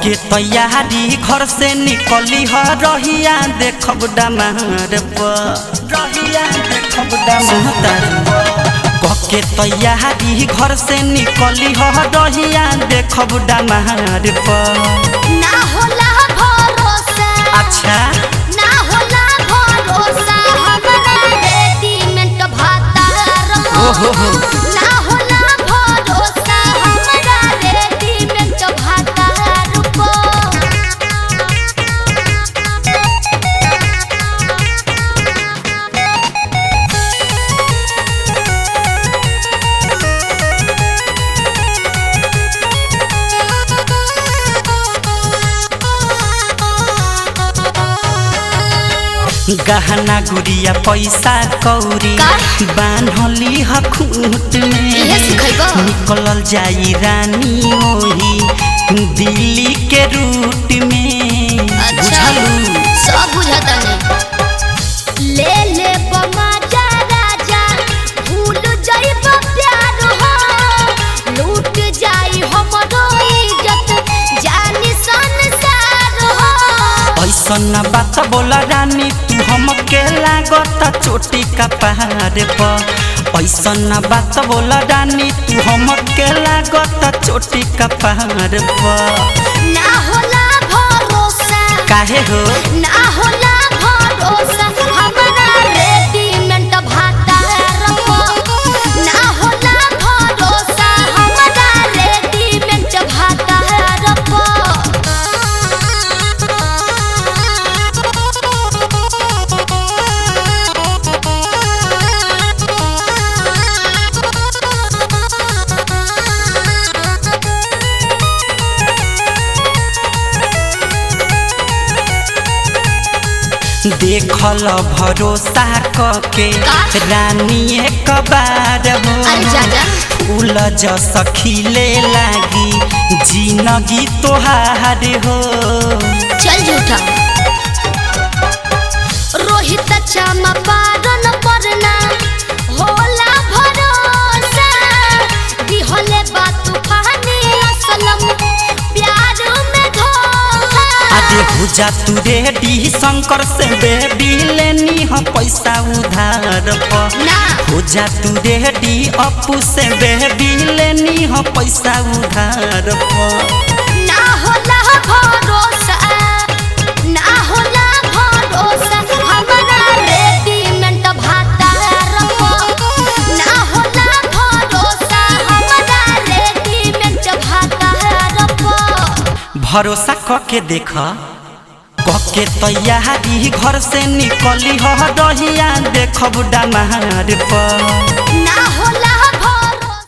कके तैयारी घर से निकली ह रहिया देखब डमार रहिया देखब डमार कके तैयारी घर से निकली ह रहिया देखब डमार ना होला भरोसा अच्छा ना होला भरोसा हमरा रेडीमेड भातार ओहो ना होला भरोसा हमरा रेडीमेड भातार को गहना गुड़िया पैसा कौरी बान्हली ह खूंट में निकलल जाई रानी ओही दिल्ली के रूट में बुझलू सब बुझता नहीं ले ले बमाजा राजा भूल जाइब प्यार हो लूट जाई हमरो इज्जत जानी संसार हो ऐसा न बात बोला रानी तू हमके लागत चोटी का पहाड़ पर ऐसा न बात बोला रानी तू हमके लागत चोटी का पहाड़ पर ना होला भरोसा काहे हो ना होला भरोसा हमरा रेडीमेड भातार को ना होला भरोसा हमरा रेडीमेड भातार को देखल भरोसा कके रानी एक बार हो उलझ सखीले लागी जिंदगी तोहार हो चल झूठा रोहित चमपारण परना होला भरोसा दिहले बा तूफानी असलम प्यार में धोखा आदे हो जा तू रेडी शंकर से बेबी लेनी ह पैसा उधार पर ना हो जा तू रेडी अपू से बेबी लेनी ह पैसा उधार पर ना होला भरोसा ना होला भरोसा हमरा रेडीमेड भातार को ना होला भरोसा हमरा रेडीमेड भातार को भरोसा कके देख कके तैयारी घर से निकली ह रहिया देखब डमार पर ना होला